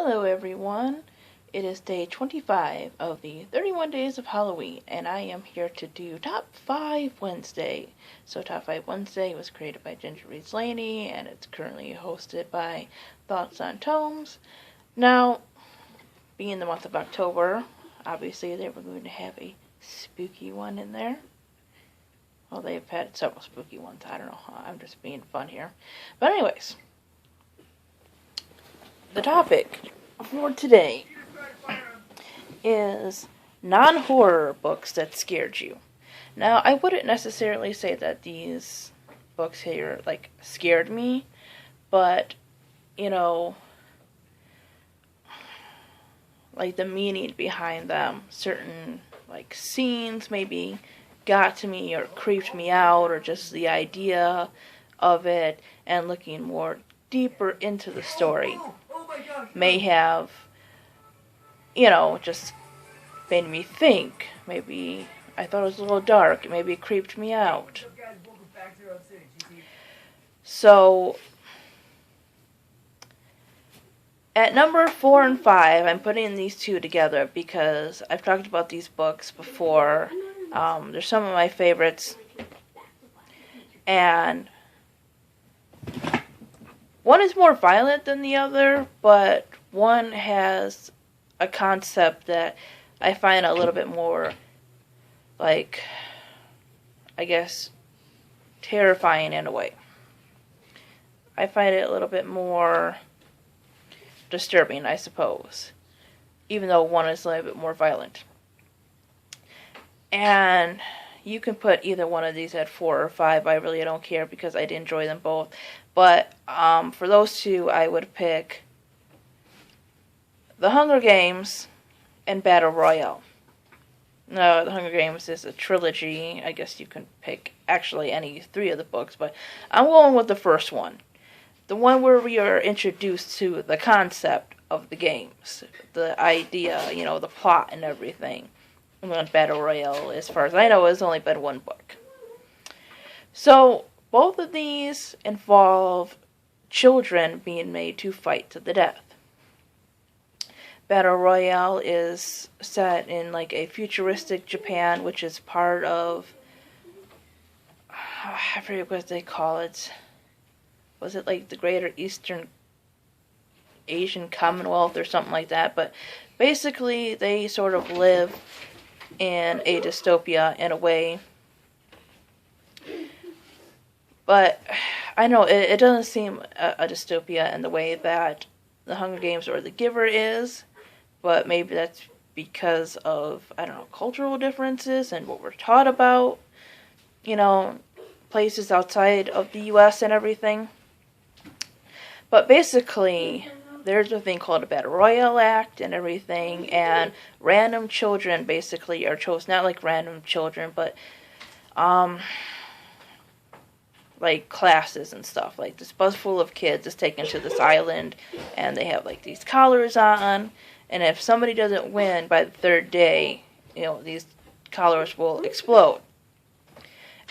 Hello everyone, it is day 25 of the 31 Days of Halloween, and I am here to do Top 5 Wednesday. So Top 5 Wednesday was created by Ginger Reads Laney, and it's currently hosted by Thoughts on Tomes. Now, being the month of October, obviously they were going to have a spooky one in there. Well, they've had several spooky ones, I don't know, I'm just being fun here. But anyways, the topic for today is non-horror books that scared you. Now, I wouldn't necessarily say that these books here, scared me, but, the meaning behind them, certain, scenes maybe got to me or creeped me out, or just the idea of it, and looking more deeper into the story may have, just made me think. Maybe I thought it was a little dark. Maybe it creeped me out. So, at number 4 and 5, I'm putting these two together because I've talked about these books before. They're some of my favorites. And one is more violent than the other, but one has a concept that I find a little bit more, terrifying in a way. I find it a little bit more disturbing, I suppose, even though one is a little bit more violent. And you can put either one of these at 4 or 5. I really don't care because I did enjoy them both. But for those two, I would pick The Hunger Games and Battle Royale. No, The Hunger Games is a trilogy. I guess you can pick actually any 3 of the books, but I'm going with the first one. The one where we are introduced to the concept of the games, the idea, the plot and everything. And then Battle Royale, as far as I know, has only been one book. So, both of these involve children being made to fight to the death. Battle Royale is set in a futuristic Japan, which is part of, I forget what they call it. Was it the Greater Eastern Asian Commonwealth or something like that? But basically, they sort of live in a dystopia in a way. But I know it doesn't seem a dystopia in the way that The Hunger Games or The Giver is, but maybe that's because of, cultural differences and what we're taught about, places outside of the U.S. and everything. But basically, there's a thing called a Battle Royale Act and everything, and random children basically are chosen, not random children, but classes and stuff. This bus full of kids is taken to this island, and they have these collars on, and if somebody doesn't win by the 3rd day, these collars will explode.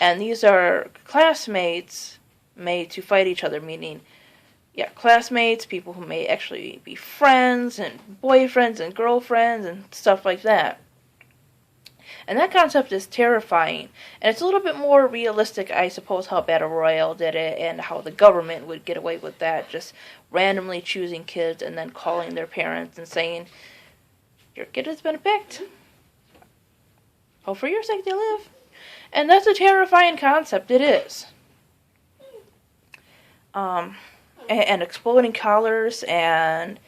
And these are classmates made to fight each other, meaning, classmates, people who may actually be friends, and boyfriends, and girlfriends, and stuff like that. And that concept is terrifying. And it's a little bit more realistic, I suppose, how Battle Royale did it, and how the government would get away with that, just randomly choosing kids and then calling their parents and saying, your kid has been picked. Oh, for your sake they live. And that's a terrifying concept, it is. And exploding collars, and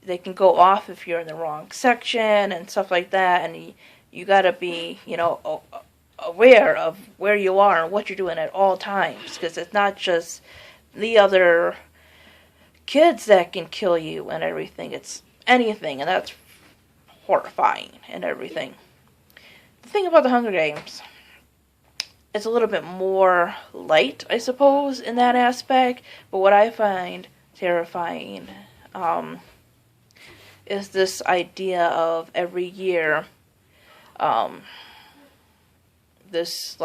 they can go off if you're in the wrong section and stuff like that, and you gotta be, aware of where you are and what you're doing at all times, because it's not just the other kids that can kill you and everything, it's anything, and that's horrifying and everything. The thing about the Hunger Games, it's a little bit more light, I suppose, in that aspect, but what I find terrifying is this idea of every year, this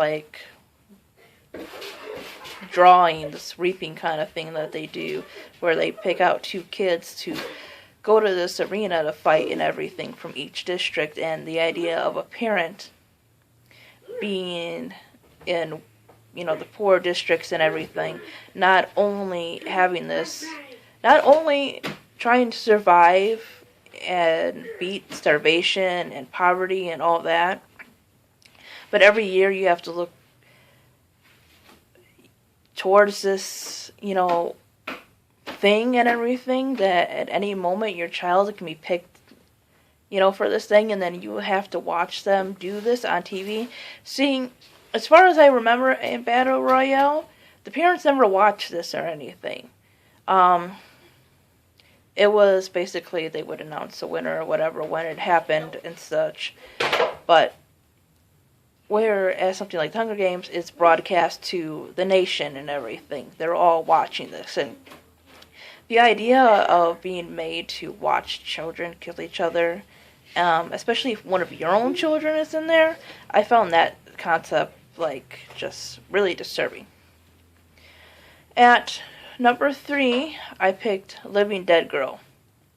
drawing, this reaping kind of thing that they do, where they pick out 2 kids to go to this arena to fight and everything from each district, and the idea of a parent being in, the poor districts and everything, not only trying to survive and beat starvation and poverty and all that, but every year you have to look towards this, thing and everything, that at any moment your child can be picked, for this thing, and then you have to watch them do this on TV. Seeing, as far as I remember in Battle Royale, the parents never watched this or anything. It was basically they would announce the winner or whatever when it happened and such. But whereas something like the Hunger Games is broadcast to the nation and everything, they're all watching this. And the idea of being made to watch children kill each other, especially if one of your own children is in there, I found that concept just really disturbing. At number 3, I picked Living Dead Girl.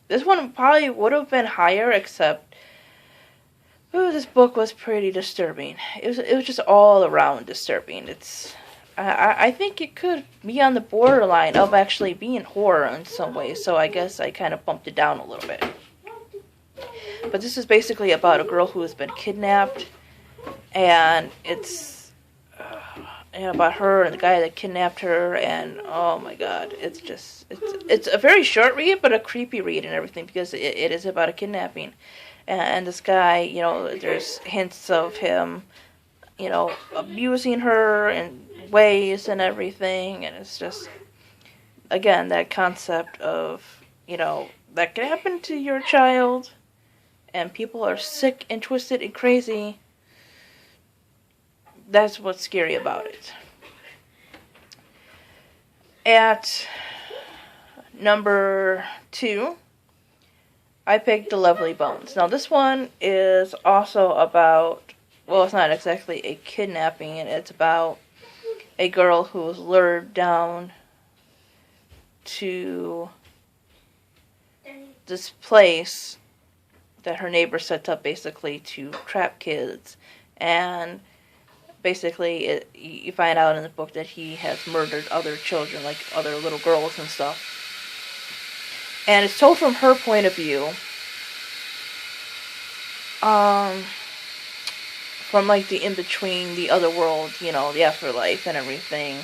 This one probably would have been higher, except this book was pretty disturbing. It was just all around disturbing. I think it could be on the borderline of actually being horror in some ways, so I guess I kind of bumped it down a little bit. But this is basically about a girl who has been kidnapped, and it's about her and the guy that kidnapped her, and oh my god, it's a very short read, but a creepy read and everything, because it is about a kidnapping. And this guy, there's hints of him, abusing her in ways and everything, and it's just, again, that concept of, that could happen to your child, and people are sick and twisted and crazy. That's what's scary about it. At number 2, I picked The Lovely Bones. Now, this one is also about, well, it's not exactly a kidnapping, it's about a girl who was lured down to this place that her neighbor set up basically to trap kids. And basically, you find out in the book that he has murdered other children, like other little girls and stuff. And it's told from her point of view. From the in-between, the other world, the afterlife and everything.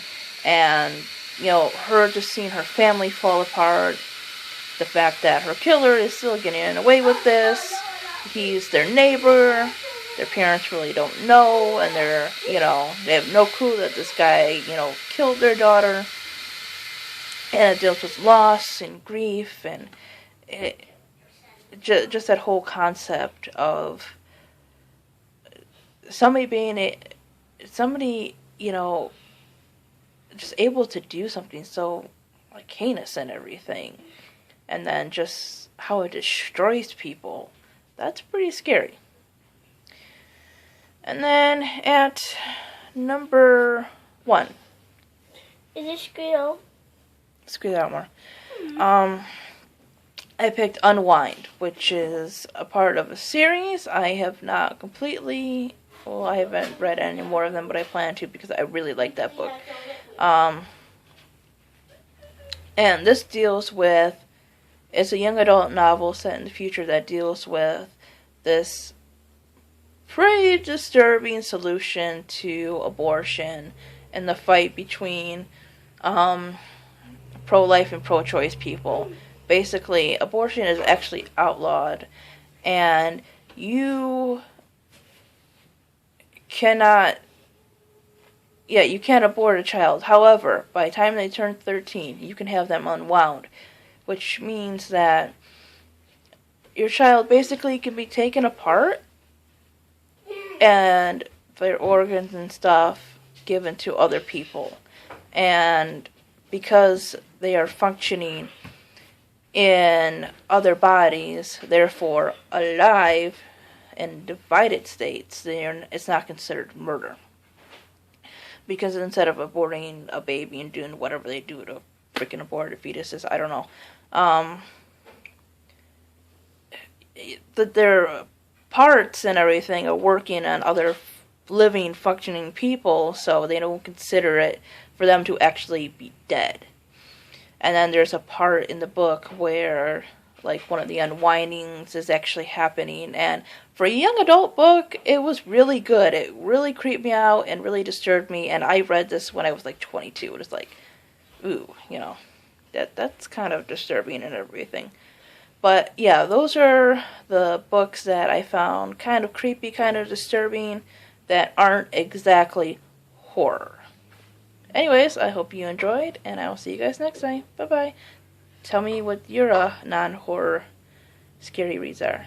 And, her just seeing her family fall apart. The fact that her killer is still getting away with this. He's their neighbor. Their parents really don't know. And they have no clue that this guy, killed their daughter. And it deals with loss and grief. And just that whole concept of somebody, just able to do something so heinous and everything, and then just how it destroys people. That's pretty scary. And then at number 1, is it Squeal? Squeal out more. I picked Unwind, which is a part of a series. I have not completely, I haven't read any more of them, but I plan to because I really like that book. And this deals with, it's a young adult novel set in the future that deals with this pretty disturbing solution to abortion and the fight between pro-life and pro-choice people. Basically, abortion is actually outlawed, and you can't abort a child. However, by the time they turn 13, you can have them unwound, which means that your child basically can be taken apart and their organs and stuff given to other people. And because they are functioning in other bodies, therefore alive in divided states, it's not considered murder. Because instead of aborting a baby and doing whatever they do to freaking aborted fetuses, I don't know. their parts and everything are working on other living, functioning people, so they don't consider it for them to actually be dead. And then there's a part in the book where, like, one of the unwindings is actually happening, and for a young adult book, it was really good. It really creeped me out and really disturbed me, and I read this when I was like 22. It was like, ooh, that's kind of disturbing and everything. But yeah, those are the books that I found kind of creepy, kind of disturbing, that aren't exactly horror. Anyways, I hope you enjoyed, and I will see you guys next time. Bye bye. Tell me what your non-horror scary reads are.